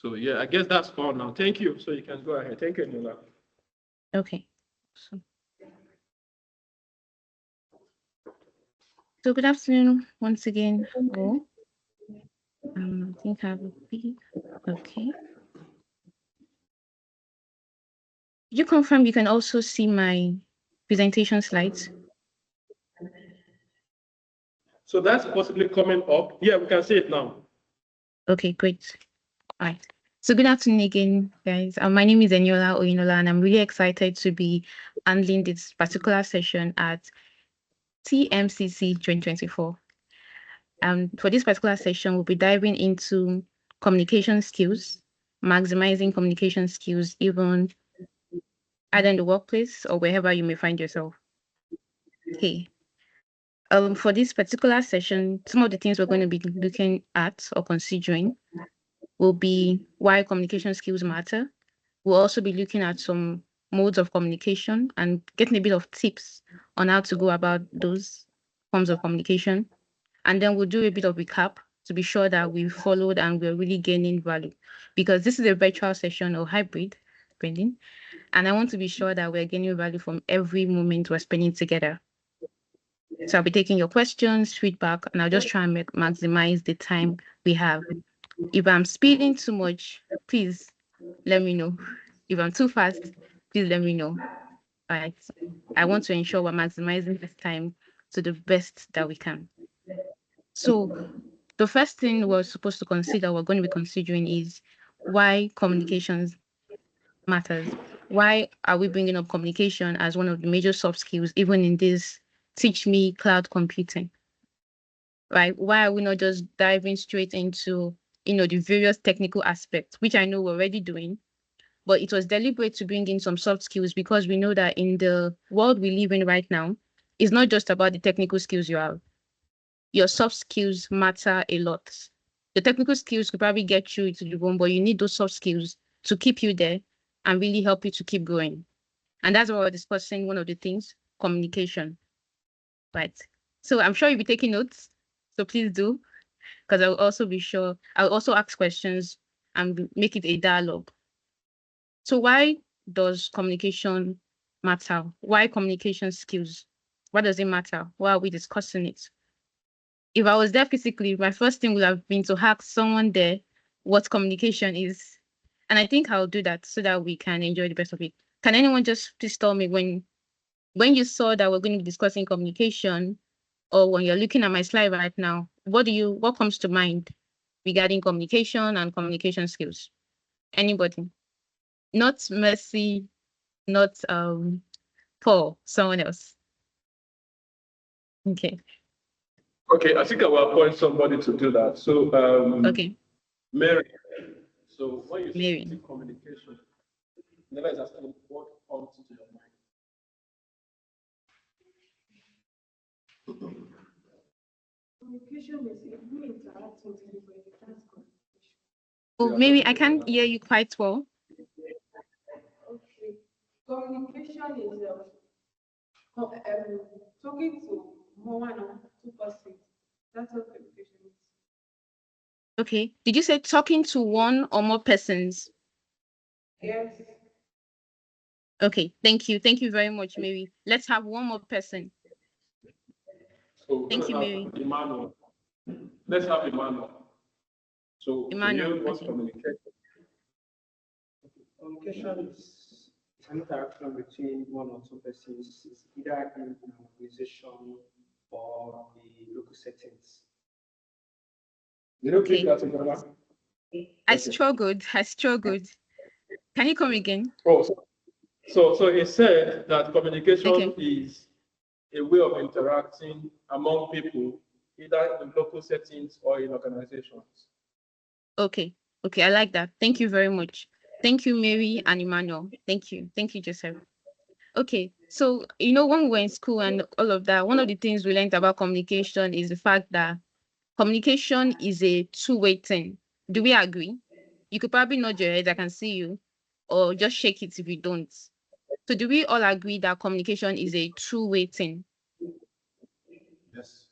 So yeah, I guess that's all now. Thank you. So you can go ahead. Thank you, Nila. Okay. So good afternoon once again. Oh, I think I have a big. Okay. You confirm you can also see my presentation slides? So that's possibly coming up. Yeah, we can see it now. Okay, great. All right. So good afternoon again, guys. My name is Eniola Oyinola, and I'm really excited to be handling this particular session at TMCC 2024. For this particular session, we'll be diving into communication skills, maximizing communication skills, even either in the workplace or wherever you may find yourself. Okay. For this particular session, some of the things we're going to be looking at or considering will be why communication skills matter. We'll also be looking at some modes of communication and getting a bit of tips on how to go about those forms of communication. And then we'll do a bit of recap to be sure that we followed and we're really gaining value, because this is a virtual session or hybrid, depending. And I want to be sure that we're gaining value from every moment we're spending together. So I'll be taking your questions, feedback, and I'll just try and maximize the time we have. If I'm speeding too much, please let me know. If I'm too fast, please let me know. All right. I want to ensure we're maximizing this time to the best that we can. So the first thing we're supposed to consider, we're going to be considering, is why communications matters. Why are we bringing up communication as one of the major soft skills, even in this Teach Me cloud computing? Right? Why are we not just diving straight into, the various technical aspects, which I know we're already doing, but it was deliberate to bring in some soft skills because we know that in the world we live in right now, it's not just about the technical skills you have. Your soft skills matter a lot. The technical skills could probably get you into the room, but you need those soft skills to keep you there and really help you to keep growing. And that's what we're discussing, one of the things, communication. Right. So I'm sure you'll be taking notes. So please do, because I'll also ask questions and make it a dialogue. So why does communication matter? Why communication skills? Why does it matter? Why are we discussing it? If I was there physically, my first thing would have been to ask someone there what communication is. And I think I'll do that so that we can enjoy the best of it. Can anyone just please tell me when you saw that we're going to be discussing communication, or when you're looking at my slide right now, what comes to mind regarding communication and communication skills? Anybody? Not Mercy, not Paul, someone else. Okay. Okay, I think I will appoint somebody to do that. So Okay. Mary. So when you Mary. see communication, never is asking what comes to your mind. Communication is if you interact with anybody, that's communication. Oh, maybe I can't hear you quite well. Okay. Communication is talking to one or two persons. That's what communication is. Okay. Did you say talking to one or more persons? Yes. Okay. Thank you. Thank you very much, Mary. Let's have one more person. So Thank you, Mary. Emmanuel. Let's have Emmanuel. So Emmanuel. what's Okay. communication? Communication is an interaction between one or two persons, it's either in an organization or the local settings. You don't keep that together? I struggled. Can you come again? Oh, so it said that communication is a way of interacting among people, either in local settings or in organizations. Okay. Okay. I like that. Thank you very much. Thank you, Mary and Emmanuel. Thank you. Thank you, Joseph. Okay. So, when we were in school and all of that, one of the things we learned about communication is the fact that communication is a two-way thing. Do we agree? You could probably nod your head, I can see you, or just shake it if you don't. So do we all agree that communication is a two-way thing? Yes.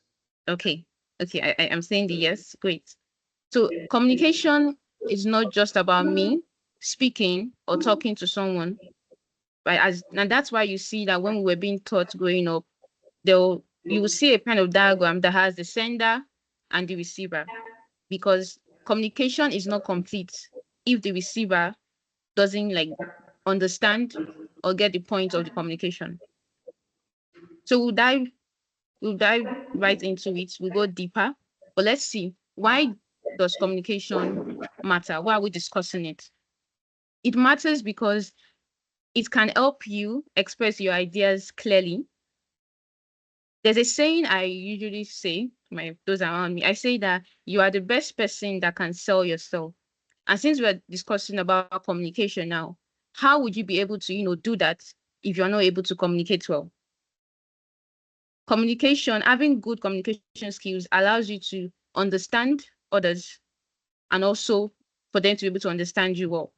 Okay. Okay, I'm saying the yes. Great. So communication is not just about me speaking or talking to someone, right? And that's why you see that when we were being taught growing up, you will see a kind of diagram that has the sender and the receiver, because communication is not complete if the receiver doesn't like understand or get the point of the communication. So we'll dive right into it. We'll go deeper. But let's see, why does communication matter? Why are we discussing it? It matters because it can help you express your ideas clearly. There's a saying I usually say to those around me. I say that you are the best person that can sell yourself. And since we're discussing about communication now, how would you be able to, do that if you're not able to communicate well? Having good communication skills allows you to understand others and also for them to be able to understand you well.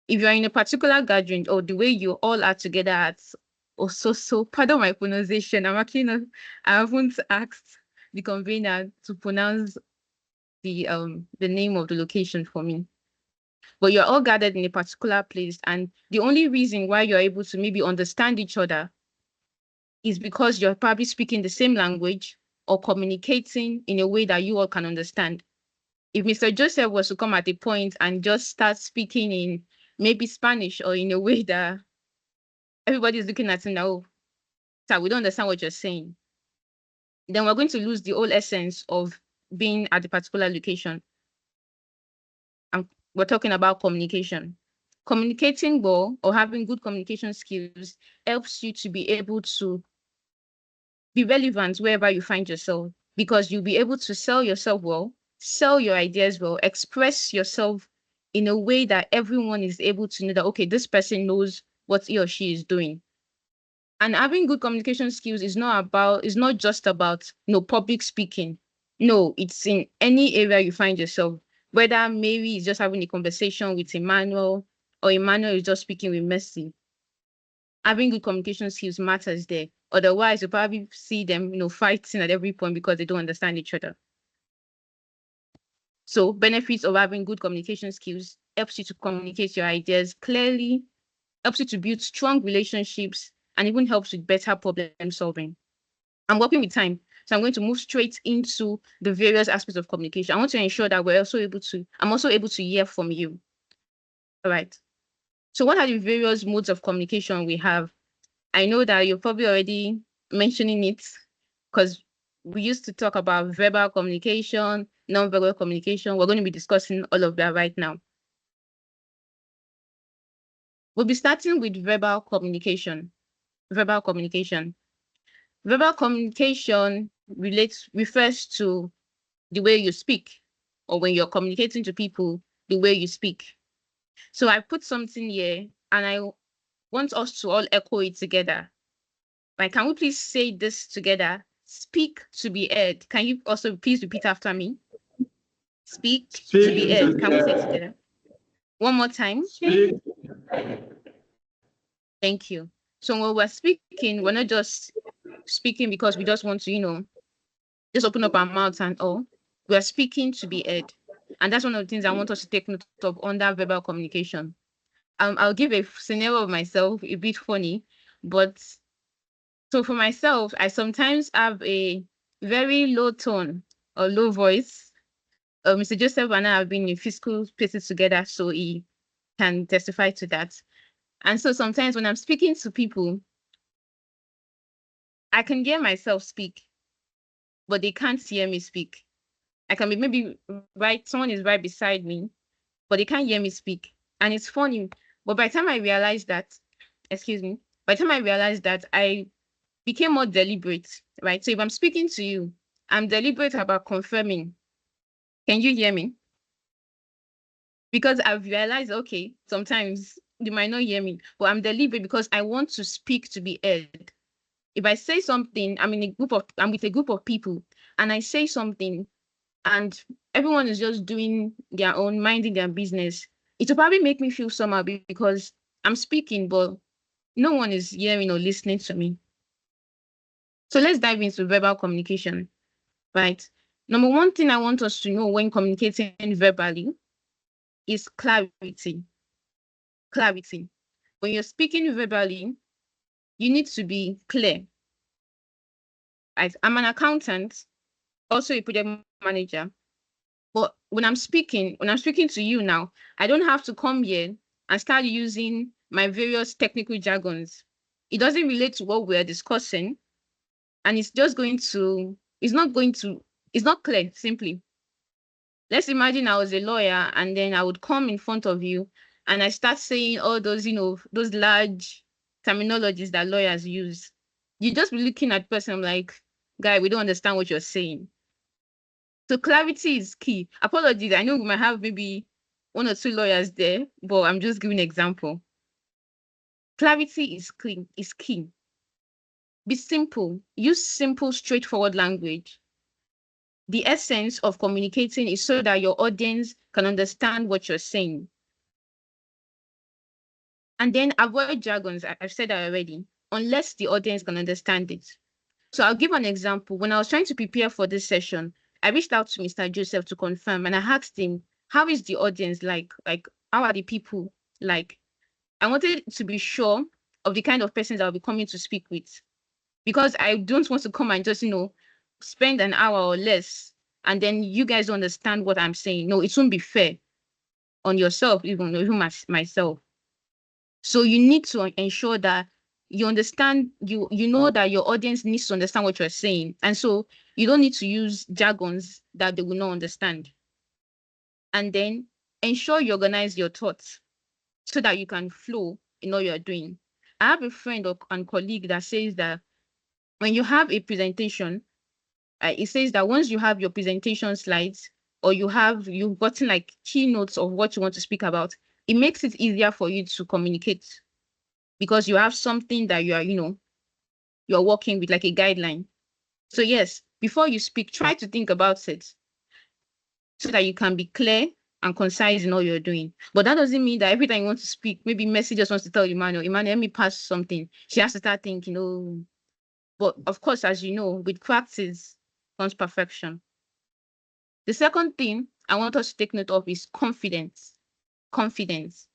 If you're in a particular gathering or the way you all are together at so pardon my pronunciation, I haven't asked the convener to pronounce the name of the location for me. But you're all gathered in a particular place, and the only reason why you're able to maybe understand each other is because you're probably speaking the same language or communicating in a way that you all can understand. If Mr. Joseph was to come at a point and just start speaking in maybe Spanish or in a way that everybody is looking at him now, so we don't understand what you're saying, then we're going to lose the whole essence of being at a particular location. And we're talking about communication. Communicating well or having good communication skills helps you to be able to be relevant wherever you find yourself, because you'll be able to sell yourself well, sell your ideas well, express yourself in a way that everyone is able to know that, okay, this person knows what he or she is doing. And having good communication skills is not just about public speaking. No, it's in any area you find yourself, whether Mary is just having a conversation with Emmanuel or Emmanuel is just speaking with Mercy. Having good communication skills matters there. Otherwise, you probably see them, fighting at every point because they don't understand each other. So benefits of having good communication skills helps you to communicate your ideas clearly, helps you to build strong relationships, and even helps with better problem solving. I'm working with time, so I'm going to move straight into the various aspects of communication. I want to ensure that I'm also able to hear from you. All right. So what are the various modes of communication we have? I know that you're probably already mentioning it because we used to talk about verbal communication, non-verbal communication. We're going to be discussing all of that right now. We'll be starting with verbal communication. Verbal communication. Verbal communication refers to the way you speak, or when you're communicating to people, the way you speak. So I put something here and I want us to all echo it together. Right, can we please say this together? Speak to be heard. Can you also please repeat after me? Speak to be heard. Can we say it together? One more time. Speak. Thank you. So when we're speaking, we're not just speaking because we just want to, just open up our mouths and all. We're speaking to be heard. And that's one of the things I want us to take note of under verbal communication. I'll give a scenario of myself, a bit funny, but so for myself, I sometimes have a very low tone or low voice. Mr. Joseph and I have been in physical spaces together, so he can testify to that. And so sometimes when I'm speaking to people, I can hear myself speak, but they can't hear me speak. I can be maybe someone is right beside me, but they can't hear me speak. And it's funny, but by the time I realized that, I became more deliberate, right? So if I'm speaking to you, I'm deliberate about confirming, can you hear me? Because I've realized, okay, sometimes you might not hear me, but I'm deliberate because I want to speak to be heard. If I say something, I'm with a group of people and I say something and everyone is just doing their own, minding their business, it will probably make me feel somehow because I'm speaking, but no one is hearing or listening to me. So let's dive into verbal communication, right? Number one thing I want us to know when communicating verbally is clarity. Clarity. When you're speaking verbally, you need to be clear. Right? I'm an accountant, also a project manager. But when I'm speaking to you now, I don't have to come here and start using my various technical jargons. It doesn't relate to what we're discussing, and it's not clear, simply. Let's imagine I was a lawyer and then I would come in front of you and I start saying all those, those large terminologies that lawyers use. You just be looking at the person, I'm like, guy, we don't understand what you're saying. So clarity is key. Apologies, I know we might have maybe one or two lawyers there, but I'm just giving an example. Clarity is key. Be simple. Use simple, straightforward language. The essence of communicating is so that your audience can understand what you're saying. And then avoid jargons. I've said that already, unless the audience can understand it. So I'll give an example. When I was trying to prepare for this session, I reached out to Mr. Joseph to confirm, and I asked him, how is the audience like? Like, how are the people like? I wanted to be sure of the kind of persons I'll be coming to speak with, because I don't want to come and just, spend an hour or less, and then you guys don't understand what I'm saying. No, it won't be fair on yourself, even myself. So you need to ensure that you understand, you know that your audience needs to understand what you're saying. And so you don't need to use jargons that they will not understand. And then ensure you organize your thoughts so that you can flow in all you're doing. I have a friend and colleague that says that when you have a presentation, it says that once you have your presentation slides, or you've gotten like keynotes of what you want to speak about, it makes it easier for you to communicate, because you have something that you're working with, like a guideline. So yes, before you speak, try to think about it so that you can be clear and concise in all you're doing. But that doesn't mean that every time you want to speak, maybe Messi just wants to tell Emmanuel, let me pass something. She has to start thinking, oh. But of course, as you know, with practice comes perfection. The second thing I want us to take note of is confidence. Confidence.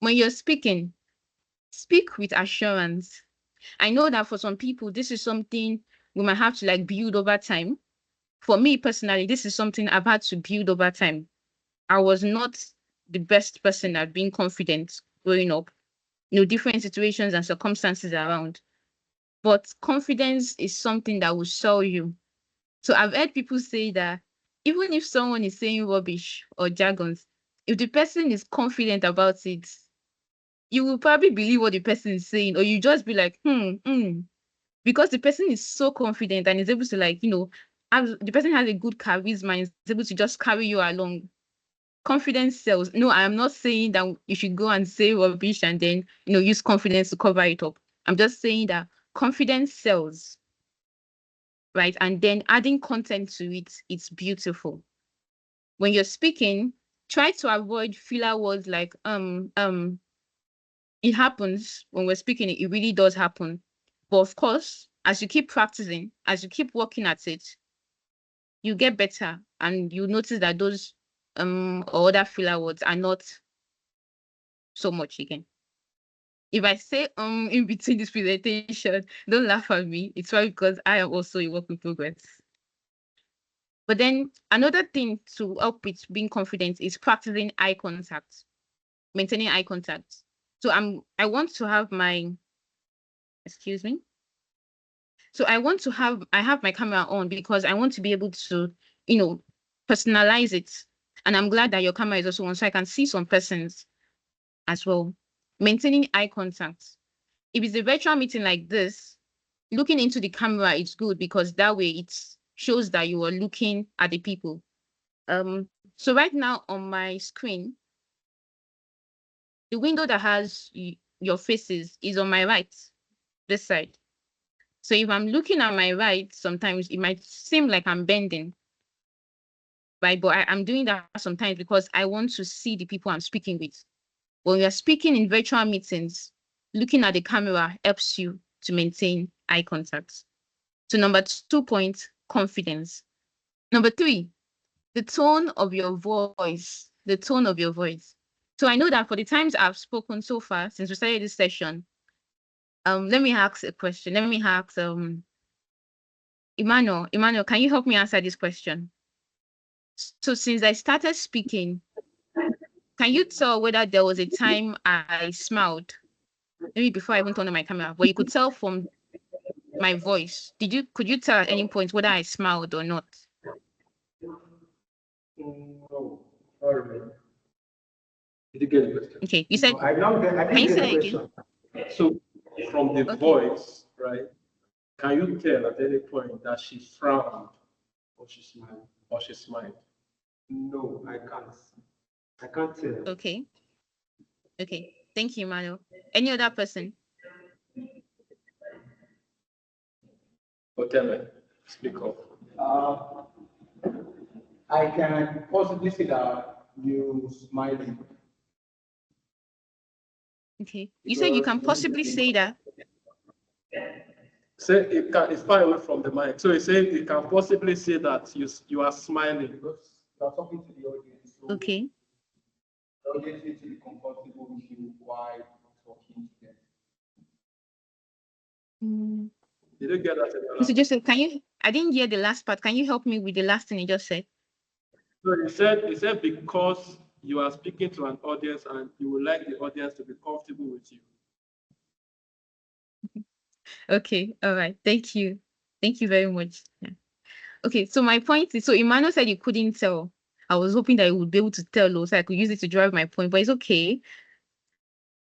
When you're speaking, speak with assurance. I know that for some people, this is something we might have to like build over time. For me personally, this is something I've had to build over time. I was not the best person at being confident growing up, different situations and circumstances around. But confidence is something that will sell you. So I've heard people say that even if someone is saying rubbish or jargons, if the person is confident about it, you will probably believe what the person is saying, or you just be like, because the person is so confident and is able to the person has a good charisma and is able to just carry you along. Confidence sells. No, I am not saying that you should go and say rubbish and then, use confidence to cover it up. I'm just saying that confidence sells, right? And then adding content to it, it's beautiful. When you're speaking, try to avoid filler words like, it happens when we're speaking, it really does happen. But of course, as you keep practicing, as you keep working at it, you get better and you notice that those or other filler words are not so much again. If I say in between this presentation, don't laugh at me. It's probably because I am also a work in progress. But then another thing to help with being confident is practicing eye contact, maintaining eye contact. So I want to have my, excuse me. So I have my camera on because I want to be able to, personalize it. And I'm glad that your camera is also on so I can see some persons as well. Maintaining eye contact. If it's a virtual meeting like this, looking into the camera is good because that way it shows that you are looking at the people. So right now on my screen, the window that has your faces is on my right, this side. So if I'm looking at my right, sometimes it might seem like I'm bending, right? But I'm doing that sometimes because I want to see the people I'm speaking with. When you're speaking in virtual meetings, looking at the camera helps you to maintain eye contact. So number 2 point, confidence. Number 3, the tone of your voice. The tone of your voice. So I know that for the times I've spoken so far since we started this session, let me ask a question. Let me ask Emmanuel. Emmanuel, can you help me answer this question? So since I started speaking, can you tell whether there was a time I smiled? Maybe before I even turned on my camera, but you could tell from my voice. Could you tell at any point whether I smiled or not? No, sorry. Did you get the question? Okay, you said. No, I Can you didn't say get that the again? question. So from the Okay. voice, right? Can you tell at any point that she frowned Or she smiled. or she smiled? No, I can't. I can't tell. Okay. Okay. Thank you, Emmanuel. Any other person? Okay, speak up. I can possibly say that you smiling. Okay. You said you can possibly say that. Say it's far away from the mic. So he said you can possibly say that you are smiling. Because you are talking to the audience. So Okay. the audience needs to be comfortable with you while talking to them. Did you get that? Mr. Joseph, I didn't hear the last part. Can you help me with the last thing you just said? So he said because you are speaking to an audience and you would like the audience to be comfortable with you. Okay. All right. Thank you. Thank you very much. Yeah. Okay. So my point is, so Emmanuel said you couldn't tell. I was hoping that you would be able to tell, so I could use it to drive my point, but it's okay.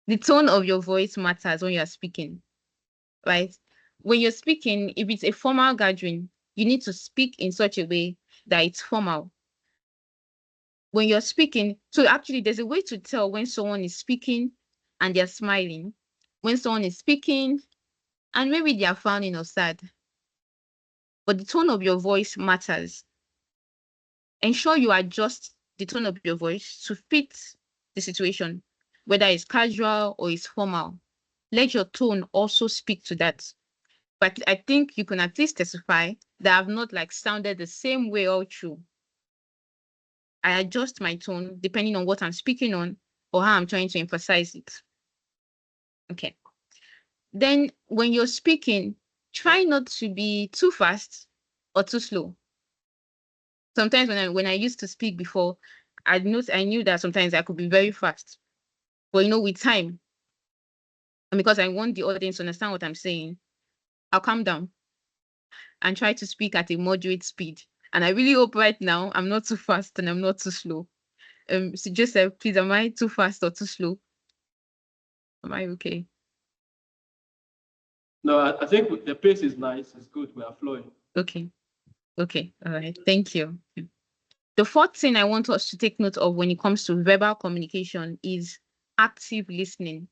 The tone of your voice matters when you are speaking, right? When you're speaking, if it's a formal gathering, you need to speak in such a way that it's formal. When you're speaking, so actually there's a way to tell when someone is speaking and they're smiling, when someone is speaking and maybe they're frowning or sad. But the tone of your voice matters. Ensure you adjust the tone of your voice to fit the situation, whether it's casual or it's formal. Let your tone also speak to that. But I think you can at least testify that I've not like sounded the same way all through. I adjust my tone depending on what I'm speaking on or how I'm trying to emphasize it. Okay. Then when you're speaking, try not to be too fast or too slow. Sometimes when I used to speak before, I knew that sometimes I could be very fast. But with time, and because I want the audience to understand what I'm saying, I'll calm down and try to speak at a moderate speed. And I really hope right now I'm not too fast and I'm not too slow. So Joseph, please, am I too fast or too slow? Am I okay? No, I think the pace is nice. It's good. We are flowing. Okay. Okay. All right. Thank you. The fourth thing I want us to take note of when it comes to verbal communication is active listening.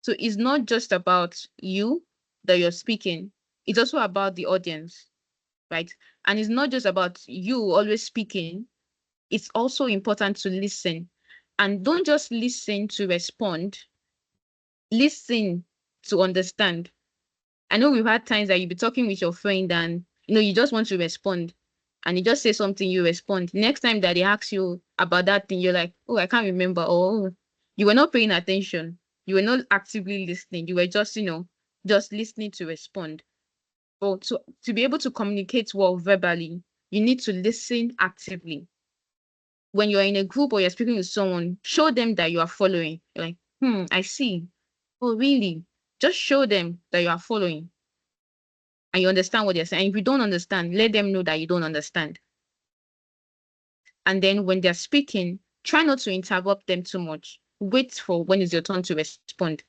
So it's not just about you that you're speaking, it's also about the audience, right? And it's not just about you always speaking, it's also important to listen. And don't just listen to respond, listen to understand. I know we've had times that you'll be talking with your friend and you just want to respond and you just say something, you respond. Next time that they ask you about that thing, you're like, oh, I can't remember. Or you were not paying attention. You were not actively listening. You were just, just listening to respond. But to be able to communicate well verbally, you need to listen actively. When you're in a group or you're speaking with someone, show them that you are following. You're like, I see. Oh, really? Just show them that you are following and you understand what they're saying. If you don't understand, let them know that you don't understand. And then when they're speaking, try not to interrupt them too much. Wait for when it's your turn to respond.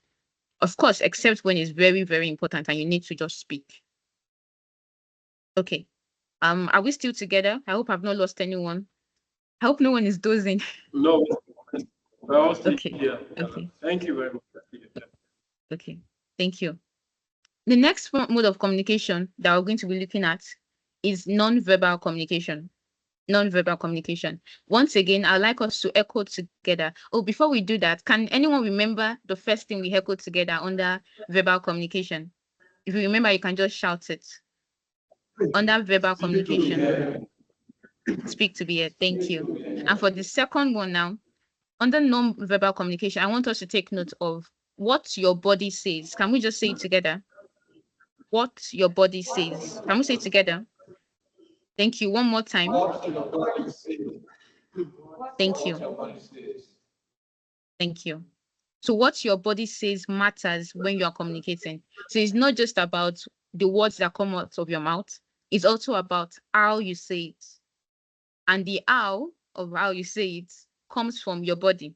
Of course, except when it's very, very important and you need to just speak. Okay. Are we still together? I hope I've not lost anyone. I hope no one is dozing. No, we're all still Okay. here. Okay. Thank you very much. Okay. Thank you. The next mode of communication that we're going to be looking at is non-verbal communication. Non-verbal communication. Once again, I'd like us to echo together. Oh, before we do that, can anyone remember the first thing we echoed together under verbal communication? If you remember, you can just shout it. under verbal communication. Speak to be heard. Thank you. And for the second one now, under non-verbal communication, I want us to take note of what your body says. Can we just say it together? What your body says. Can we say it together? Thank you. One more time. Thank you. Thank you. So what your body says matters when you are communicating. So it's not just about the words that come out of your mouth. It's also about how you say it. And the how of how you say it comes from your body.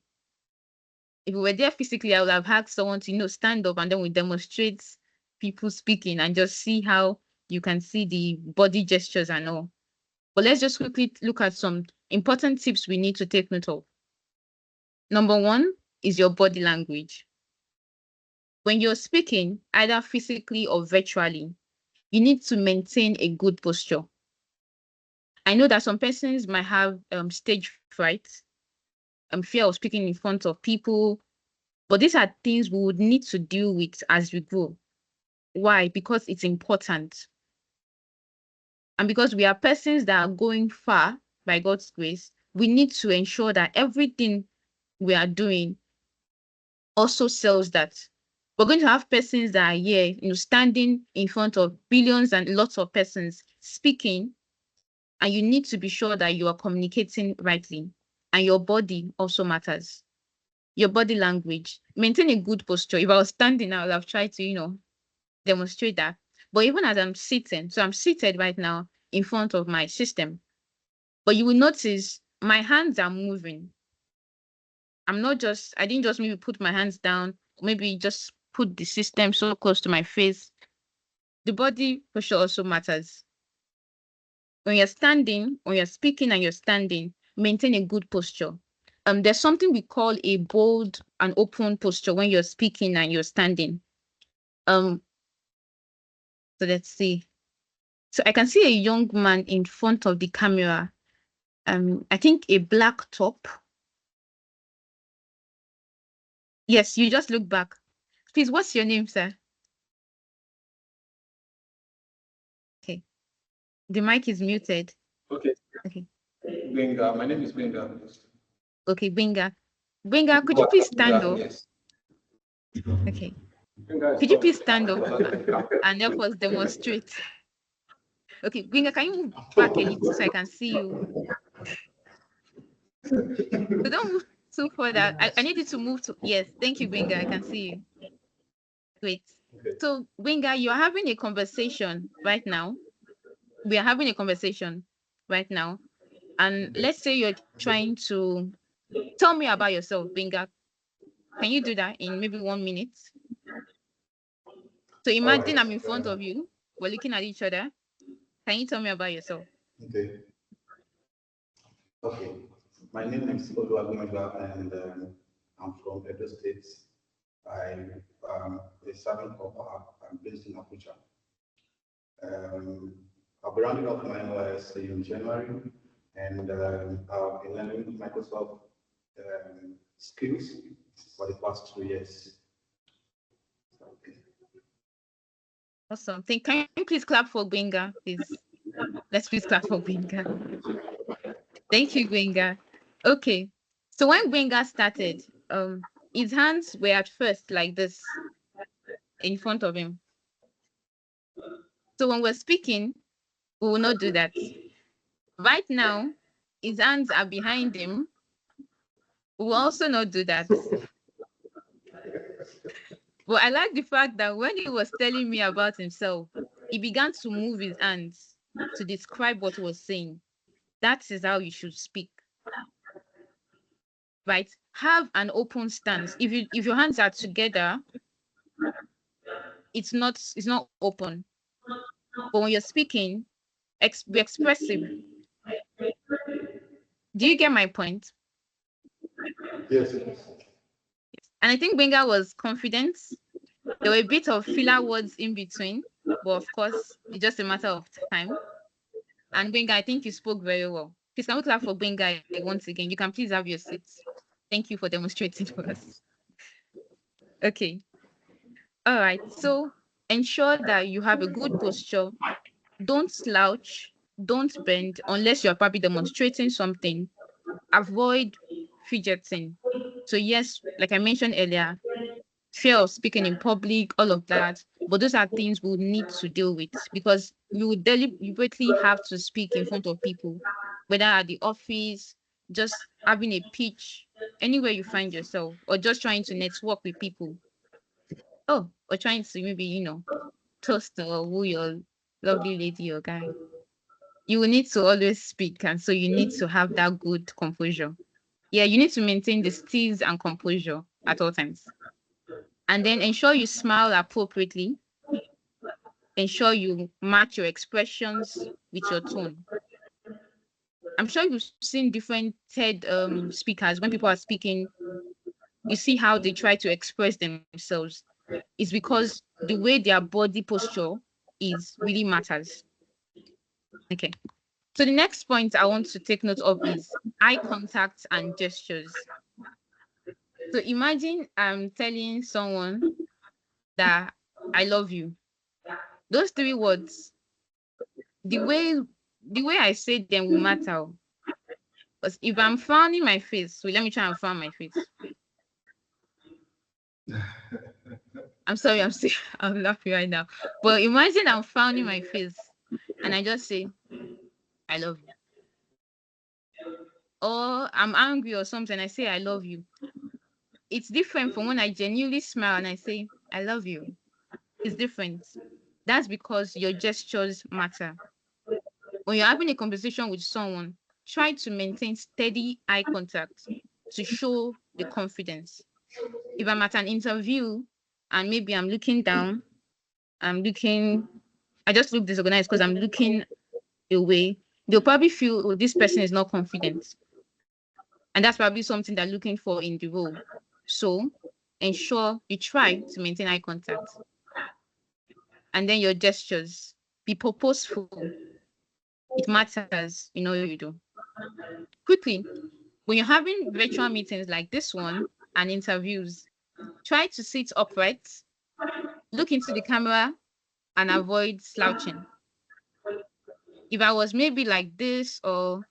If we were there physically, I would have had someone to, stand up and then we demonstrate people speaking and just see how you can see the body gestures and all. But let's just quickly look at some important tips we need to take note of. Number one is your body language. When you're speaking, either physically or virtually, you need to maintain a good posture. I know that some persons might have stage fright, fear of speaking in front of people, but these are things we would need to deal with as we grow. Why? Because it's important. And because we are persons that are going far by God's grace, we need to ensure that everything we are doing also sells that. We're going to have persons that are here, standing in front of billions and lots of persons speaking, and you need to be sure that you are communicating rightly. And your body also matters. Your body language. Maintain a good posture. If I was standing, I would have tried to, demonstrate that. But even as I'm sitting, so I'm seated right now in front of my system, but you will notice my hands are moving. I didn't just maybe put my hands down, maybe just put the system so close to my face. The body posture also matters. When you're standing, when you're speaking and you're standing, maintain a good posture. There's something we call a bold and open posture when you're speaking and you're standing. So let's see. So I can see a young man in front of the camera. I think a black top. Yes, you just look back. Please, what's your name, sir? Okay. The mic is muted. Okay. Okay. Benga, my name is Benga. Okay, Benga. Benga, could you please stand up? Yes. Okay. Could you please stand up and help us demonstrate? Okay, Benga, can you move back a little so I can see you? So don't move too further. I need you to move to, yes, thank you, Benga. I can see you. Great. So, Benga, you're having a conversation right now. We are having a conversation right now. And let's say you're trying to tell me about yourself, Benga. Can you do that in maybe 1 minute? So imagine I'm in front of you. We're looking at each other. Can you tell me about yourself? Okay. Okay. My name is Oluwagumega, and I'm from Edo State. I'm a servant of I'm based in Abuja. I'll be rounding up my NYSC in January, and I've been learning Microsoft skills for the past 2 years. Awesome. Can you please clap for Benga, please? Let's please clap for Benga. Thank you, Benga. Okay. So when Benga started, his hands were at first like this in front of him. So when we're speaking, we will not do that. Right now, his hands are behind him. We will also not do that. But I like the fact that when he was telling me about himself, he began to move his hands to describe what he was saying. That is how you should speak. Right? Have an open stance. If your hands are together, it's not open. But when you're speaking, be expressive. Do you get my point? Yes. And I think Benga was confident. There were a bit of filler words in between, but of course, it's just a matter of time. And Benga, I think you spoke very well. Please, can we clap for Benga once again? You can please have your seat. Thank you for demonstrating for us. Okay. All right. So ensure that you have a good posture Don't slouch, don't bend unless you're probably demonstrating something. Avoid fidgeting. So yes, like I mentioned earlier, fear of speaking in public, all of that. But those are things we'll need to deal with because we will deliberately have to speak in front of people, whether at the office, just having a pitch, anywhere you find yourself, or just trying to network with people. Oh, or trying to maybe, toast or woo your lovely lady or guy. You will need to always speak. And so you need to have that good composure. Yeah, you need to maintain the steeze and composure at all times. And then ensure you smile appropriately. Ensure you match your expressions with your tone. I'm sure you've seen different TED speakers. When people are speaking, you see how they try to express themselves. It's because the way their body posture is really matters. Okay. So the next point I want to take note of is eye contact and gestures. So imagine I'm telling someone that I love you. Those three words, the way I say them will matter. Because if I'm frowning my face, so let me try and frown my face. I'm sorry, I'm still I'm laughing right now. But imagine I'm frowning my face and I just say, I love you. Or I'm angry or something, I say I love you. It's different from when I genuinely smile and I say, I love you. It's different. That's because your gestures matter. When you're having a conversation with someone, try to maintain steady eye contact to show the confidence. If I'm at an interview and maybe I'm looking down, I just look disorganized because I'm looking away, they'll probably feel, oh, this person is not confident. And that's probably something they're looking for in the role. So ensure you try to maintain eye contact. And then your gestures, be purposeful. It matters, you do. Quickly, when you're having virtual meetings like this one and interviews, try to sit upright, look into the camera, and avoid slouching. If I was maybe like this, or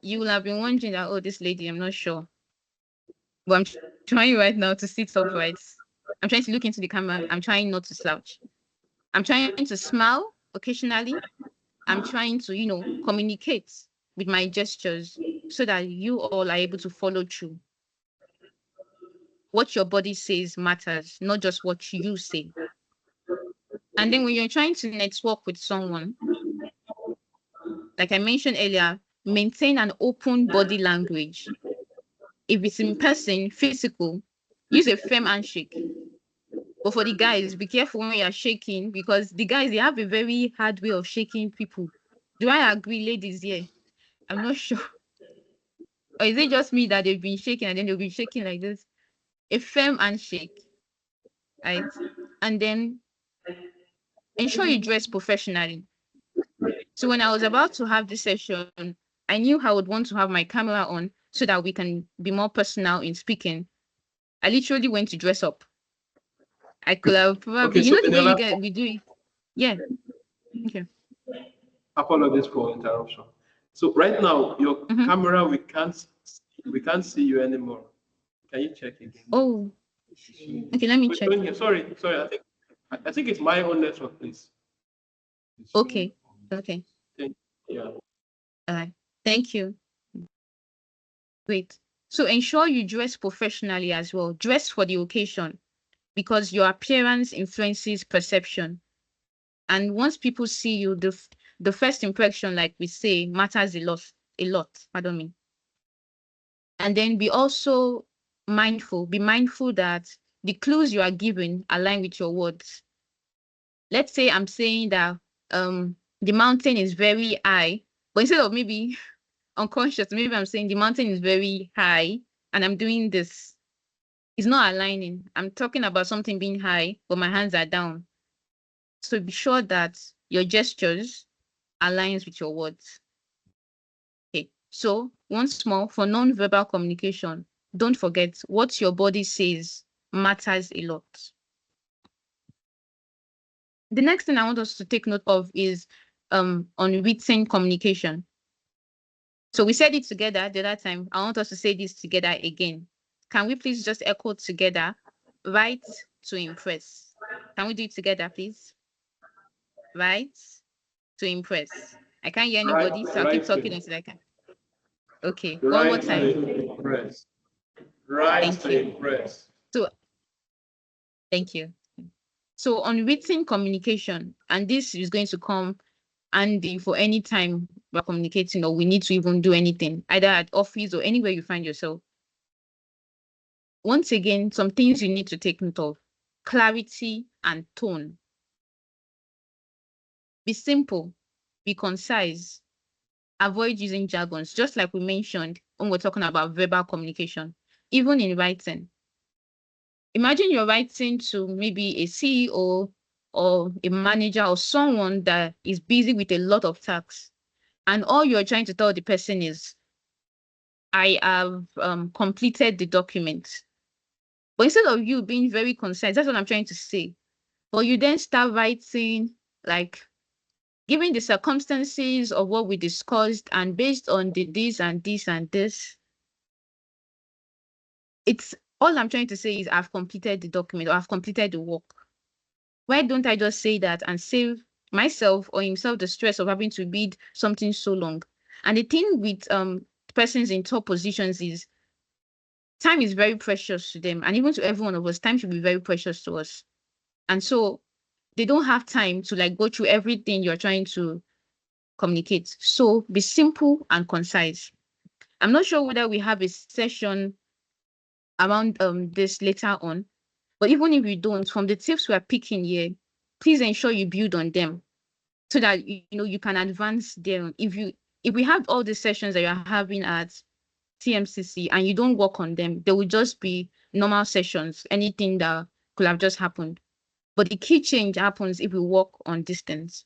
you will have been wondering that, oh, this lady, I'm not sure. But I'm trying right now to sit upright. I'm trying to look into the camera. I'm trying not to slouch. I'm trying to smile occasionally. I'm trying to, communicate with my gestures so that you all are able to follow through. What your body says matters, not just what you say. And then when you're trying to network with someone, like I mentioned earlier, maintain an open body language. If it's in person, physical, use a firm handshake. But for the guys, be careful when you're shaking because the guys, they have a very hard way of shaking people. Do I agree, ladies? Yeah. I'm not sure. Or is it just me that they've been shaking and then they'll be shaking like this? A firm handshake, right? And then ensure you dress professionally. So when I was about to have this session, I knew I would want to have my camera on so that we can be more personal in speaking. I literally went to dress up. I could have probably, Okay, so the way we do it. Yeah. Okay. apologies for interruption. So right now, your camera, we can't see you anymore. Can you check again? Oh, okay. Let me check. Sorry. I think it's my own network, please. Okay. Yeah. All right. Thank you. Great. So ensure you dress professionally as well. Dress for the occasion because your appearance influences perception. And once people see you, the first impression, like we say, matters a lot. Pardon me. And then be also mindful. Be mindful that the clues you are giving align with your words. Let's say I'm saying that the mountain is very high, but instead of maybe unconscious, maybe I'm saying the mountain is very high and I'm doing this. It's not aligning. I'm talking about something being high, but my hands are down. So be sure that your gestures aligns with your words. Okay. So once more, for non-verbal communication, don't forget what your body says matters a lot. The next thing I want us to take note of is on written communication. So we said it together the other time. I want us to say this together again. Can we please just echo together? Write to impress. Can we do it together, please? Write to impress. I can't hear anybody, so I'll keep talking until I can. Okay, one more time. To impress. Right to impress. So, thank you. So on written communication, and this is going to come handy for any time we're communicating or we need to even do anything, either at office or anywhere you find yourself. Once again, some things you need to take note of: clarity and tone. Be simple, be concise, avoid using jargons, just like we mentioned when we're talking about verbal communication, even in writing. Imagine you're writing to maybe a CEO or a manager or someone that is busy with a lot of tasks, and all you're trying to tell the person is, I have completed the document. But instead of you being very concise, that's what I'm trying to say. But you then start writing like, given the circumstances of what we discussed and based on the this and this and this, it's all I'm trying to say is I've completed the document or I've completed the work. Why don't I just say that and save myself or himself the stress of having to read something so long? And the thing with persons in top positions is time is very precious to them, and even to every one of us, time should be very precious to us. And so they don't have time to like go through everything you're trying to communicate. So be simple and concise. I'm not sure whether we have a session around this later on, but even if we don't, from the tips we're picking here, please ensure you build on them so that you know you can advance there. If we have all the sessions that you're having at TMCC and you don't work on them, they will just be normal sessions, anything that could have just happened. But the key change happens if we work on distance.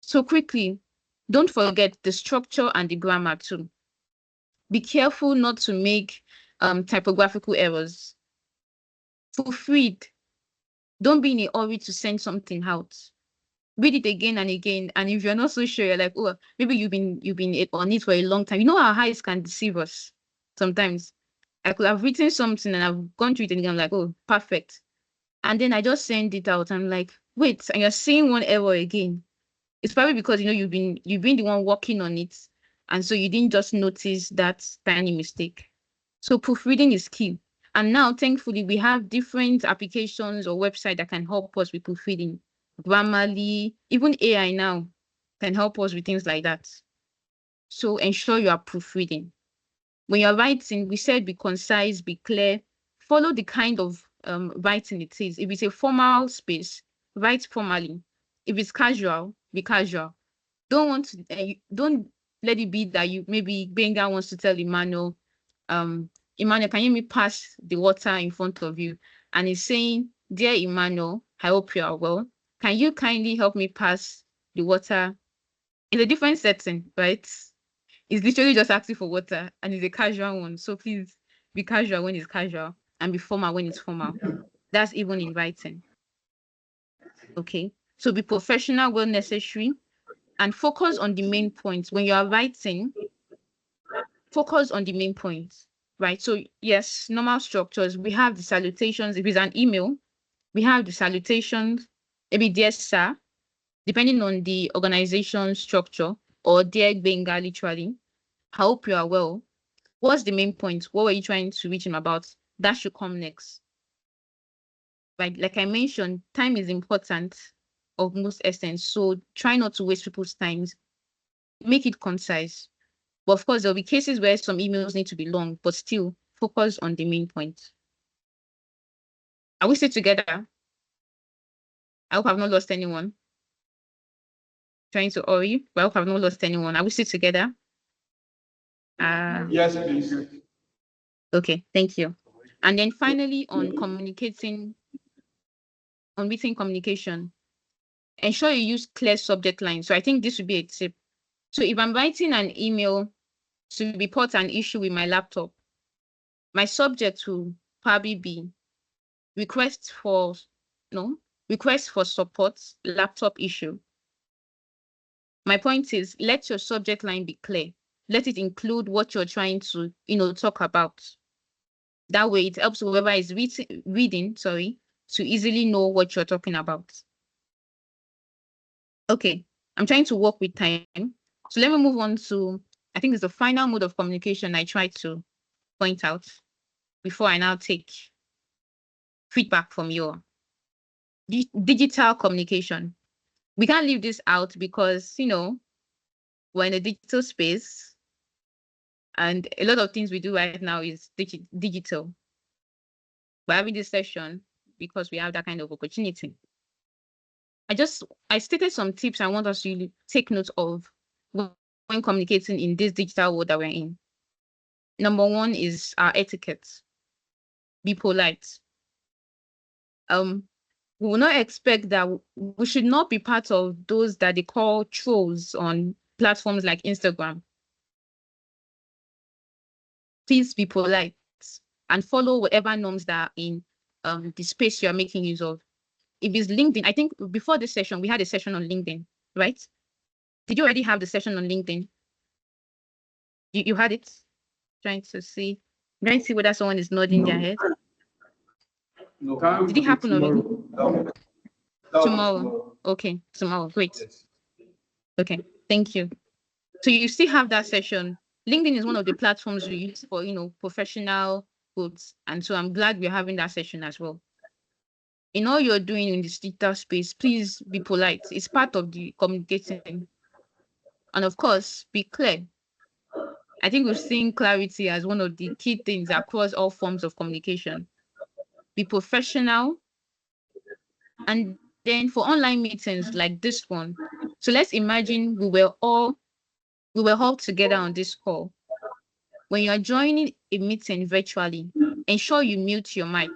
So quickly, don't forget the structure and the grammar too. Be careful not to make typographical errors. Proofread. Don't be in a hurry to send something out. Read it again and again. And if you're not so sure, you're like, oh, maybe you've been on it for a long time. You know how eyes can deceive us sometimes. I could have written something and I've gone through it and I'm like, oh, perfect. And then I just send it out. I'm like, wait, and you're seeing one error again. It's probably because you've been the one working on it. And so you didn't just notice that tiny mistake. So proofreading is key. And now, thankfully, we have different applications or websites that can help us with proofreading. Grammarly, even AI now can help us with things like that. So ensure you are proofreading. When you're writing, we said be concise, be clear, follow the kind of writing it is. If it's a formal space, write formally. If it's casual, be casual. Don't let it be that you maybe Benga wants to tell Emmanuel, Emmanuel, can you me pass the water in front of you? And he's saying, dear Emmanuel, I hope you are well. Can you kindly help me pass the water? It's a different setting, right? It's literally just asking for water and it's a casual one. So please be casual when it's casual and be formal when it's formal. That's even in writing. Okay. So be professional when necessary and focus on the main points. When you are writing, focus on the main points, right? So yes, normal structures. We have the salutations. If it's an email, we have the salutations, maybe dear sir, depending on the organization structure, or dear Benga, literally. I hope you are well. What's the main point? What were you trying to reach him about? That should come next. Right? Like I mentioned, time is important of most essence. So try not to waste people's times. Make it concise. But of course, there'll be cases where some emails need to be long, but still focus on the main point. Are we still together? I hope I've not lost anyone. Trying to hurry, but I hope I've not lost anyone. Are we still together? Yes, please. Okay, thank you. And then finally, on communicating, on written communication, ensure you use clear subject lines. So I think this would be a tip. So if I'm writing an email to report an issue with my laptop, my subject will probably be request for support, laptop issue. My point is, let your subject line be clear. Let it include what you're trying to, talk about. That way, it helps whoever is reading, to easily know what you're talking about. Okay, I'm trying to work with time. So let me move on to, I think it's the final mode of communication I try to point out before I now take feedback from you. Digital communication. We can't leave this out because, we're in a digital space and a lot of things we do right now is digital. We're having this session because we have that kind of opportunity. I stated some tips I want us to take note of when communicating in this digital world that we're in. Number one is our etiquette. Be polite. We will not expect that we should not be part of those that they call trolls on platforms like Instagram. Please be polite and follow whatever norms that are in the space you are making use of. If it's LinkedIn, I think before this session, we had a session on LinkedIn, right? Did you already have the session on LinkedIn? You had it? Trying to see whether someone is nodding their head. No. Did it happen already? No. Tomorrow. Okay, tomorrow. Great. Yes. Okay, thank you. So you still have that session. LinkedIn is one of the platforms we use for, professional growth. And so I'm glad we're having that session as well. In all you're doing in this digital space, please be polite. It's part of the communicating. And of course, be clear. I think we've seen clarity as one of the key things across all forms of communication. Be professional. And then for online meetings like this one, so let's imagine we were all together on this call. When you are joining a meeting virtually, ensure you mute your mic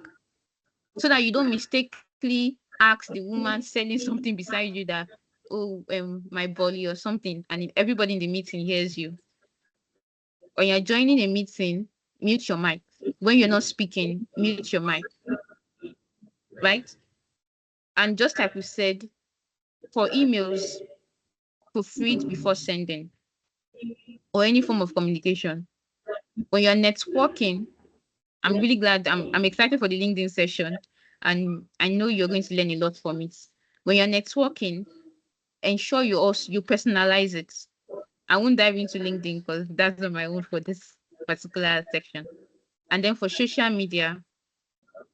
so that you don't mistakenly ask the woman selling something beside you that, oh, my body or something, and everybody in the meeting hears you. When you're joining a meeting, mute your mic. When you're not speaking, mute your mic. Right? And just like we said, for emails, proofread before sending, or any form of communication. When you're networking, I'm really glad, I'm excited for the LinkedIn session, and I know you're going to learn a lot from it. When you're networking, ensure you personalize it. I won't dive into LinkedIn because that's not my own for this particular section. And then for social media,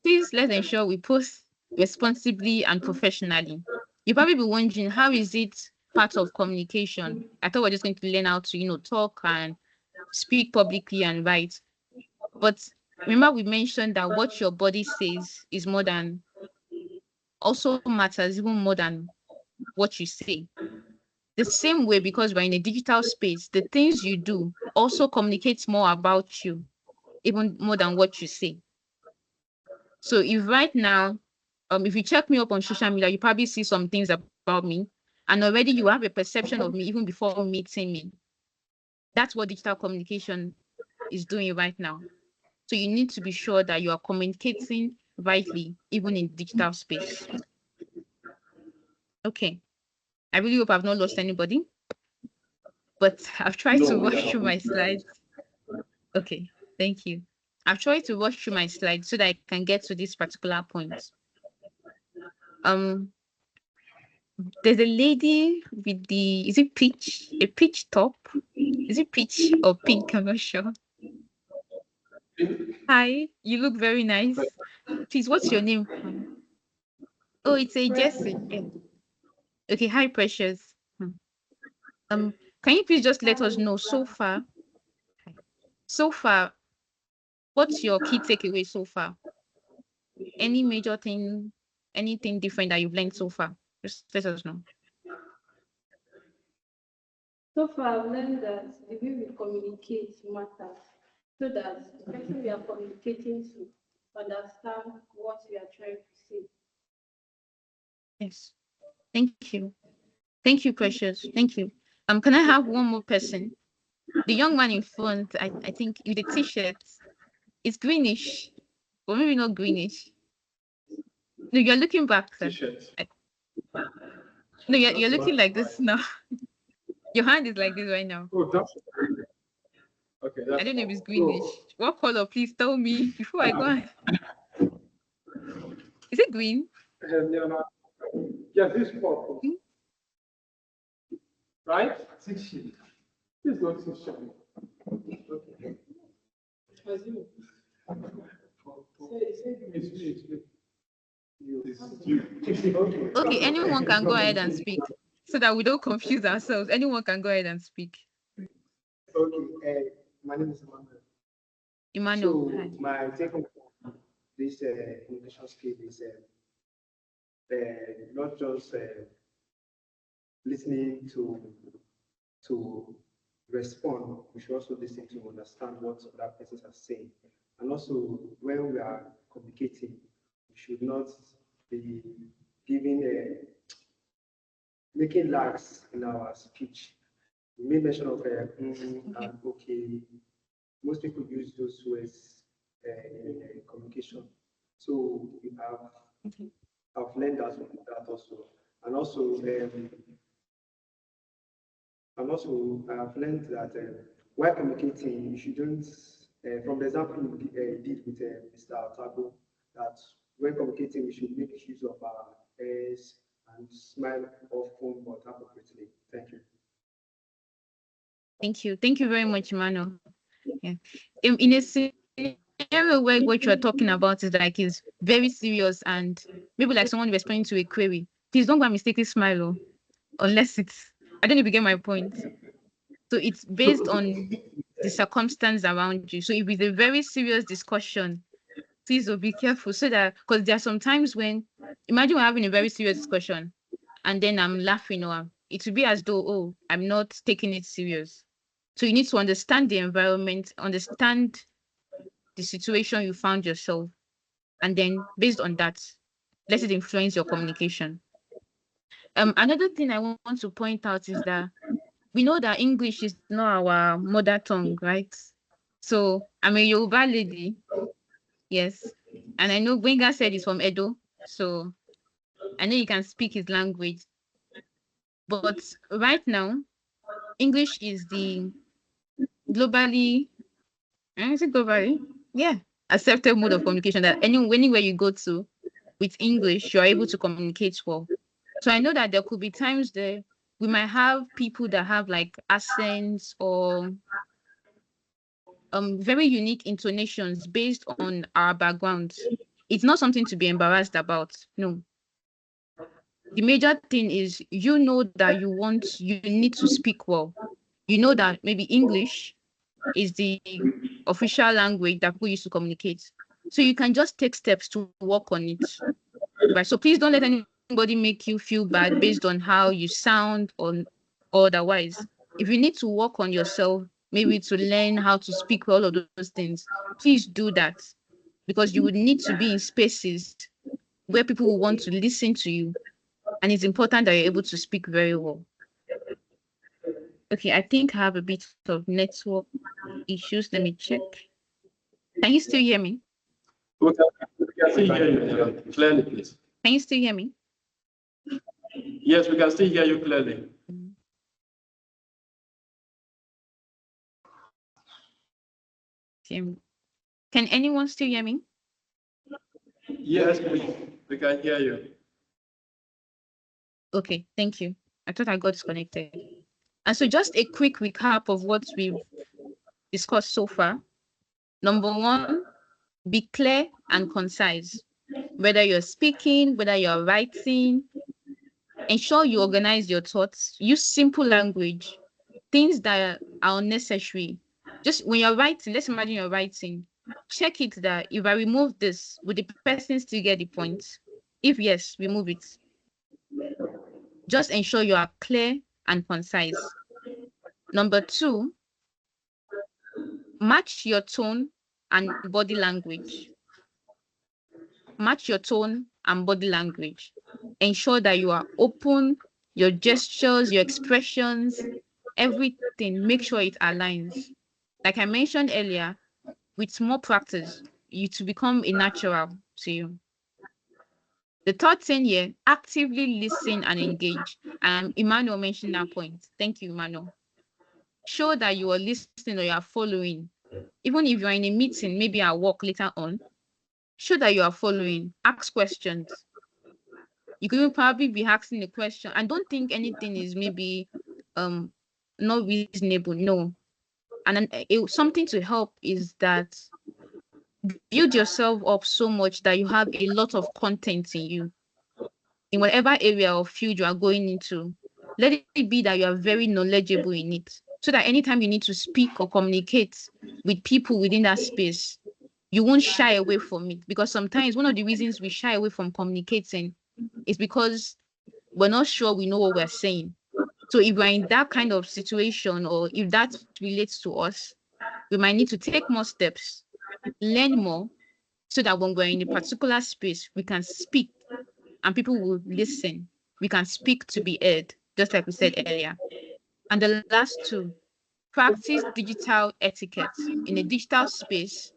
please let's ensure we post responsibly and professionally. You'll probably be wondering, how is it part of communication? I thought we're just going to learn how to, talk and speak publicly and write. But remember, we mentioned that what your body says is also matters even more than what you say. The same way, because we're in a digital space, the things you do also communicates more about you, even more than what you say. So if right now, if you check me up on social media, you probably see some things about me, and already you have a perception of me even before meeting me. That's what digital communication is doing right now. So you need to be sure that you are communicating rightly, even in digital space. Okay. I really hope I've not lost anybody, but I've tried to rush through my slides. Okay, thank you. I've tried to rush through my slides so that I can get to this particular point. There's a lady with is it peach? A peach top? Is it peach or pink? I'm not sure. Hi, you look very nice. Please, what's your name? Oh, it's a Jessie. Yeah. Okay, hi, Precious. Can you please just let us know so far, what's your key takeaway so far? Any major thing, anything different that you've learned so far? Just let us know. So far, I've learned that the way we communicate matters, so that the person we are communicating to understand what we are trying to say. Yes. Thank you. Thank you, Precious. Thank you. Can I have one more person? The young man in front, I think with the t-shirt, it's greenish, or maybe not greenish. No, you're looking back, sir. T-shirt. No, you're looking like this now. Your hand is like this right now. Oh, that's okay. I don't know if it's greenish. What color? Please tell me before I go on. Is it green? Yes, this purple. Right? 6 shade. This is not 6 shade. Okay. Okay, anyone can go ahead and speak so that we don't confuse ourselves. Anyone can go ahead and speak. Okay, my name is Emmanuel. Emmanuel, So hi. my take on this communication skill is not just listening to respond. We should also listen to understand what other persons are saying. And also, when we are communicating, we should not be giving making lags in our speech. We made mention of and okay. Most people use those words in communication. So we have I've learned that from that also. And also I've learned that while communicating, you shouldn't, from the example you did with Mr. Otago, that when communicating, we should make use of our ears and smile often but appropriately. Thank you. Thank you. Thank you very much, Emmanuel. Yeah. In a scenario where what you're talking about is like is very serious and maybe like someone responding to a query, please don't go and mistakenly smile, unless it's, I don't know if you get my point. So it's based on the circumstance around you. So if it's a very serious discussion, please be careful so that, because there are some times when, imagine we're having a very serious discussion and then I'm laughing, or it will be as though, oh, I'm not taking it serious. So you need to understand the environment, understand the situation you found yourself, and then based on that, let it influence your communication. Another thing I want to point out is that we know that English is not our mother tongue, right? So I'm a Yoruba lady, yes, and I know Gbenga said he's from Edo, so I know you can speak his language. But right now, English is the globally, is it globally? Yeah, accepted mode of communication that anywhere you go to with English, you're able to communicate well. So I know that there could be times there we might have people that have like accents or very unique intonations based on our backgrounds. It's not something to be embarrassed about. No. The major thing is you know that you need to speak well. You know that maybe English is the official language that people use to communicate. So you can just take steps to work on it. Right. So please don't let anybody make you feel bad based on how you sound or otherwise. If you need to work on yourself, maybe to learn how to speak all of those things, please do that, because you would need to be in spaces where people will want to listen to you. And it's important that you're able to speak very well. Okay, I think I have a bit of network issues. Let me check. Can you still hear me? We can still hear you clearly, please. Can you still hear me? Yes, we can still hear you clearly. Can anyone still hear me? Yes, please. We can hear you. Okay, thank you. I thought I got disconnected. And so just a quick recap of what we've discussed so far. Number one, be clear and concise. Whether you're speaking, whether you're writing, ensure you organize your thoughts. Use simple language, things that are unnecessary. Just when you're writing, let's imagine you're writing, check it that if I remove this, would the person still get the point? If yes, remove it. Just ensure you are clear and concise. Number two, match your tone and body language. Match your tone and body language. Ensure that you are open, your gestures, your expressions, everything, make sure it aligns. Like I mentioned earlier, with more practice, you to become a natural to you. The third thing here, actively listen and engage. Emmanuel mentioned that point. Thank you, Emmanuel. Show that you are listening or you are following. Even if you're in a meeting, maybe at work later on, show that you are following. Ask questions. You could probably be asking a question. I don't think anything is maybe not reasonable. No. And then something to help is that build yourself up so much that you have a lot of content in you. In whatever area or field you are going into, let it be that you are very knowledgeable in it. So that anytime you need to speak or communicate with people within that space, you won't shy away from it. Because sometimes one of the reasons we shy away from communicating is because we're not sure we know what we're saying. So if we're in that kind of situation, or if that relates to us, we might need to take more steps, learn more, so that when we're in a particular space, we can speak and people will listen. We can speak to be heard, just like we said earlier. And the last two, practice digital etiquette. In a digital space,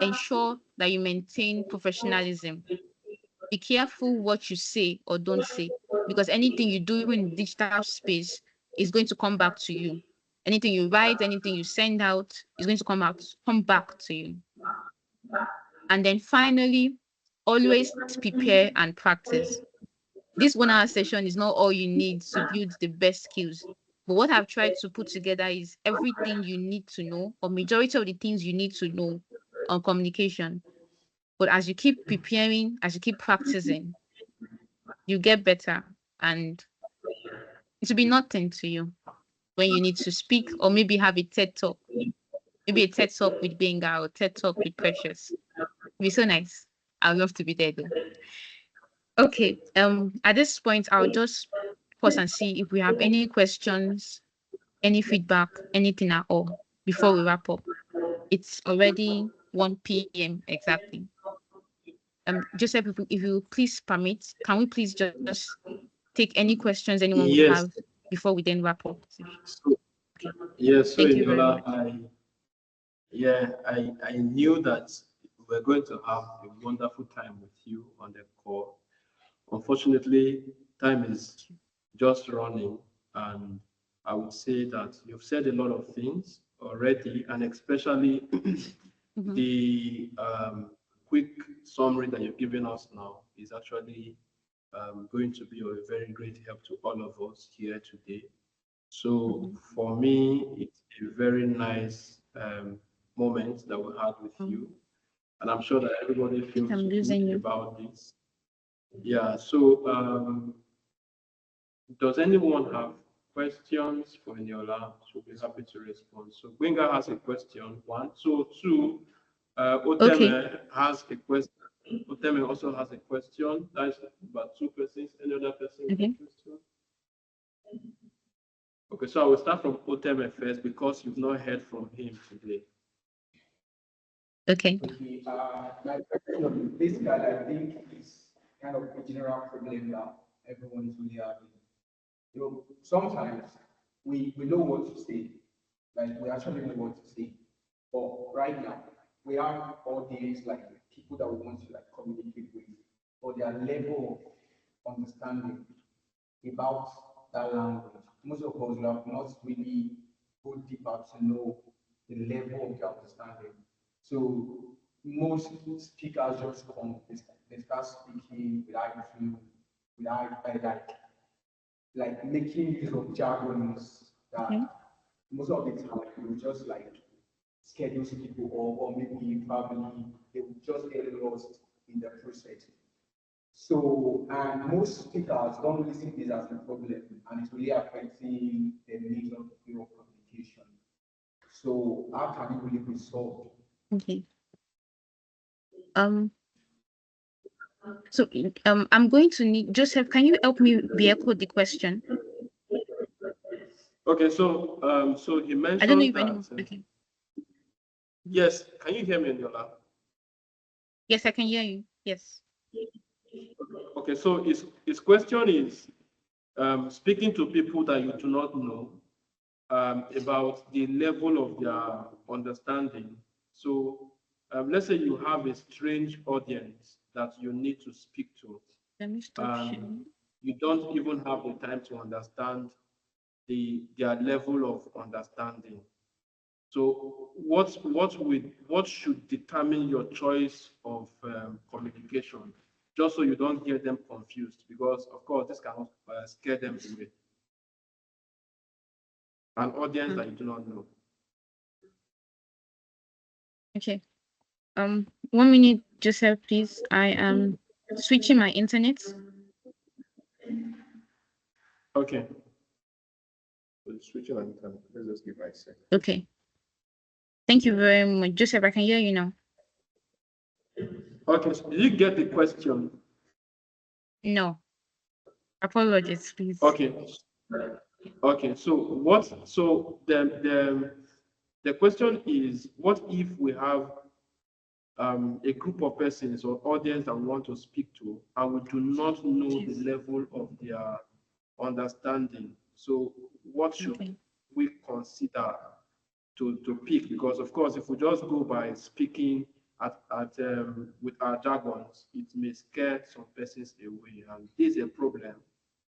ensure that you maintain professionalism. Be careful what you say or don't say, because anything you do in digital space is going to come back to you. Anything you write, anything you send out is going to come back to you. And then finally, always prepare and practice. This 1 hour session is not all you need to build the best skills. But what I've tried to put together is everything you need to know, or majority of the things you need to know on communication. But as you keep preparing, as you keep practicing, you get better, and it will be nothing to you when you need to speak or maybe have a TED talk. Maybe a TED talk with Benga or TED talk with Precious. It'd be so nice. I'd love to be there though. Okay. At this point, I'll just pause and see if we have any questions, any feedback, anything at all before we wrap up. It's already 1 p.m. exactly. Joseph, if you please permit, can we please just take any questions anyone would have before we then wrap up? Yes, so Thank you very much. I knew that we're going to have a wonderful time with you on the call. Unfortunately, time is just running, and I would say that you've said a lot of things already, and especially the quick summary that you've given us now is actually going to be of a very great help to all of us here today. So for me, it's a very nice moment that we had with you, and I'm sure that everybody feels good about this. Yeah, so does anyone have questions for Eniola? She'll be happy to respond. So Gwenga has a question, one. So two, Oteme has a question. Oteme also has a question. That's about two persons. Any other person with a question? Okay, so I will start from Oteme first because you've not heard from him today. Okay. My question on this guy, I think, is kind of a general problem that everyone is really having. You know, sometimes we know what to say, like we actually know what to say. But right now, we have audience, like people that we want to like communicate with, or their level of understanding about that language. Most of us have not really go deeper to know the level of their understanding. So most speakers just come, they start speaking without like making use of jargons that most of the time you just like schedule people, or maybe probably they will just get lost in the process. So, and most speakers don't really see this as a problem, and it's really affecting the major field of communication. So, how can it really be solved? Okay. So I'm going to need Joseph. Can you help me re-echo the question? Okay, so so he mentioned I don't know if that. anyone. Okay. Yes, can you hear me, Eniola? Yes, I can hear you. Yes. Okay, so his question is speaking to people that you do not know about the level of their understanding. So let's say you have a strange audience that you need to speak to. Let me stop and sharing. you don't even have the time to understand their level of understanding. So what should determine your choice of communication, just so you don't get them confused, because of course this can scare them away. An audience that you do not know. Okay. 1 minute, Joseph, please. I am switching my internet. Okay. So switching on internet. Let's just give my second. Okay. Thank you very much, Joseph. I can hear you now. Okay. So did you get the question? No. Apologies, please. Okay. Okay. So the question is, what if we have a group of persons or audience that we want to speak to, and we do not know the level of their understanding? So what should Okay. we consider to pick? Because of course, if we just go by speaking with our jargons, it may scare some persons away, and this is a problem.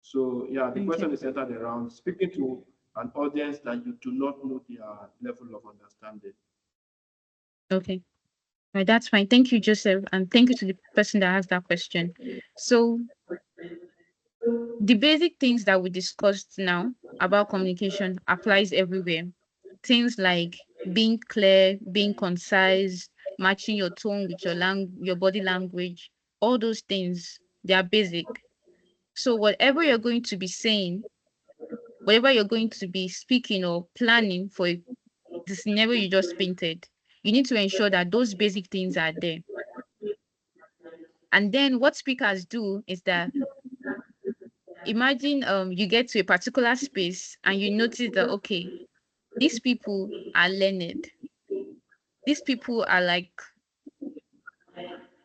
So yeah, the Okay. question is centered around speaking to an audience that you do not know their level of understanding. Okay. Right, that's fine. Thank you, Joseph, and thank you to the person that asked that question. So the basic things that we discussed now about communication applies everywhere. Things like being clear, being concise, matching your tone with your body language, all those things, they are basic. So whatever you're going to be saying, whatever you're going to be speaking or planning for the scenario you just painted, you need to ensure that those basic things are there. And then what speakers do is that, imagine you get to a particular space and you notice that, okay, these people are learned. These people are like,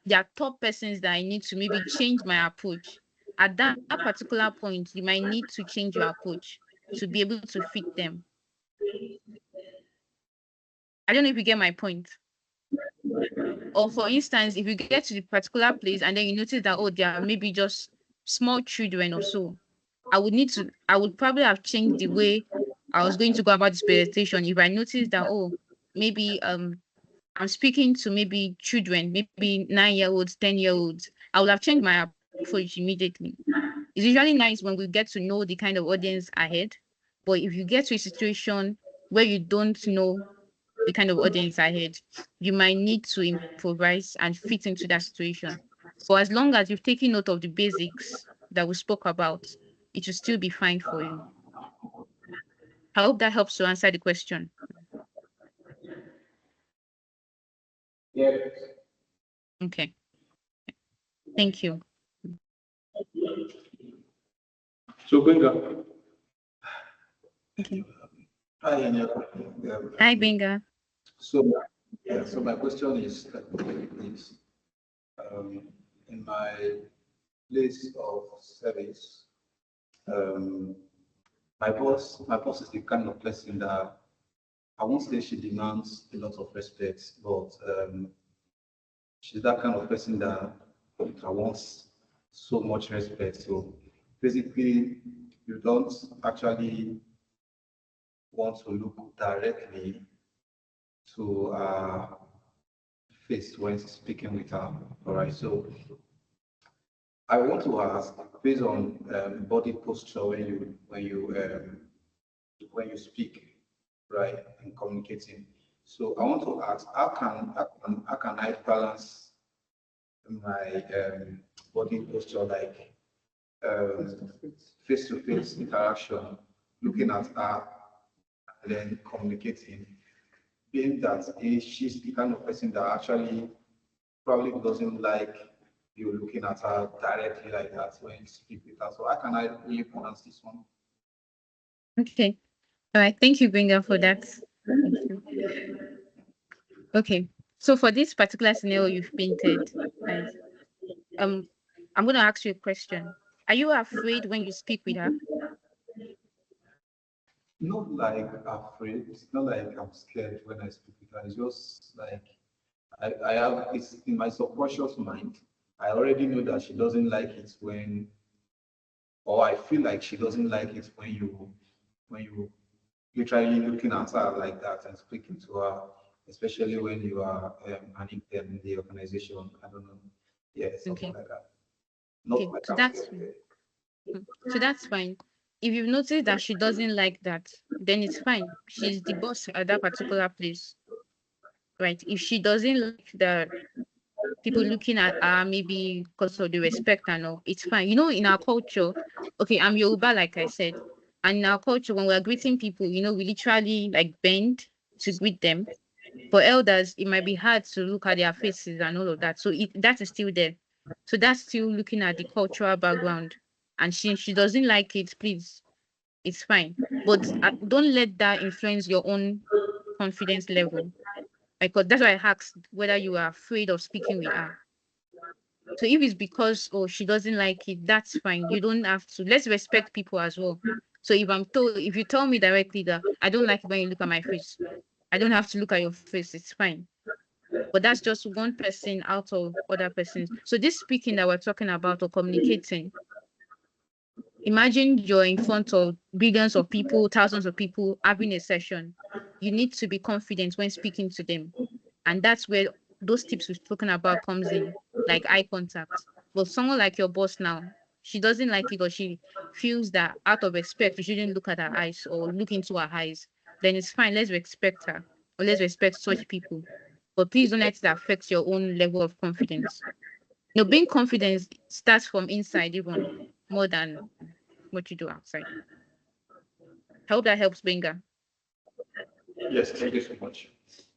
they are top persons that I need to maybe change my approach. At that particular point, you might need to change your approach to be able to fit them. I don't know if you get my point. Or for instance, if you get to the particular place and then you notice that, oh, they are maybe just small children or so, I would probably have changed the way I was going to go about this presentation if I noticed that, oh, maybe I'm speaking to maybe children, maybe 9-year-olds, 10-year-olds. I would have changed my approach immediately. It's usually nice when we get to know the kind of audience ahead. But if you get to a situation where you don't know the kind of audience ahead, you might need to improvise and fit into that situation. But as long as you've taken note of the basics that we spoke about, it will still be fine for you. I hope that helps to answer the question. Yeah. Okay. Thank you. So Benga, Okay. Hi, Anya. Hi, Benga. So, so my question is um, in my place of service, um, my boss is the kind of person that I won't say she demands a lot of respect, but she's that kind of person that I wants so much respect. So basically, you don't actually want to look directly to face when speaking with her. All right. So I want to ask, based on body posture when you speak, right, and communicating. So I want to ask, how can I balance my body posture, like face-to-face interaction, looking at her and then communicating, being that she's the kind of person that actually probably doesn't like you looking at her directly like that when you speak with her. So how can I really balance this one? Okay. All right. Thank you, Benga, for that. Thank you. Okay. So for this particular scenario you've painted, right? Um, I'm going to ask you a question. Are you afraid when you speak with her? Not like afraid, it's not like I'm scared when I speak with her. It's just like I have it's in my subconscious mind. I already know that she doesn't like it when, or I feel like she doesn't like it when you literally looking at her like that and speaking to her, especially when you are an intern in the organization. I don't know. Yeah, something Okay. like that. Not Okay. like So that. that's so that's fine. If you've noticed that she doesn't like that, then it's fine. She's the boss at that particular place, right? If she doesn't like the people looking at her, maybe because of the respect and all, it's fine. You know, in our culture, okay, I'm Yoruba, like I said, and in our culture, when we're greeting people, you know, we literally like bend to greet them. For elders, it might be hard to look at their faces and all of that. So that is still there. So that's still looking at the cultural background. And she doesn't like it, please, it's fine. But don't let that influence your own confidence level. Because that's why I asked whether you are afraid of speaking with her. So if it's because oh she doesn't like it, that's fine. You don't have to. Let's respect people as well. So if you tell me directly that I don't like it when you look at my face, I don't have to look at your face. It's fine. But that's just one person out of other persons. So this speaking that we're talking about or communicating, imagine you're in front of billions of people, thousands of people having a session. You need to be confident when speaking to them. And that's where those tips we've spoken about comes in, like eye contact. But someone like your boss now, she doesn't like it or she feels that out of respect, you shouldn't look at her eyes or look into her eyes. Then it's fine. Let's respect her or let's respect such people. But please don't let it affect your own level of confidence. You know, being confident starts from inside even more than what you do outside. I hope that helps, Benga. Yes, thank you so much.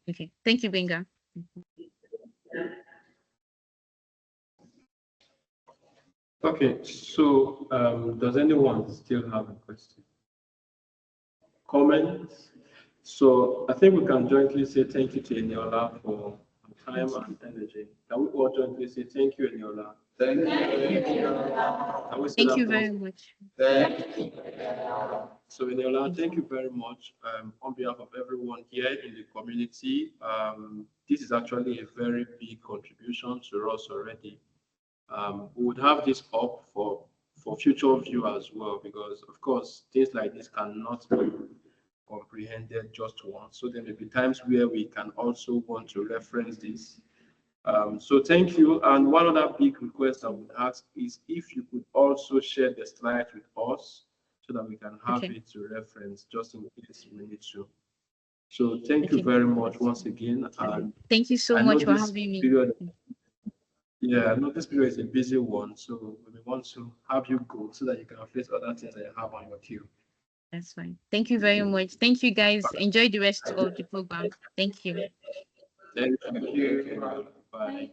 Okay. Thank you, Benga. Okay, so does anyone still have a question? Comments? So I think we can jointly say thank you to Eniola for her time and energy. Can we all jointly say thank you, Eniola? Thank you. Can we say Thank that you once? very much. Thank you. So Eniola, thank you very much on behalf of everyone here in the community. This is actually a very big contribution to us already. We would have this up for future view as well, because of course things like this cannot be comprehended just once. So there may be times where we can also want to reference this. So thank you. And one other big request I would ask is if you could also share the slides with us so that we can have Okay. it to reference just in case we need to. So thank you Okay. very much once again. And Thank you so I know much for this having me. period, yeah, I know this period is a busy one, so we want to have you go so that you can face other things that you have on your queue. That's fine. Thank you very much. Thank you, guys. Enjoy the rest of the program. Thank you. Thank you. Bye.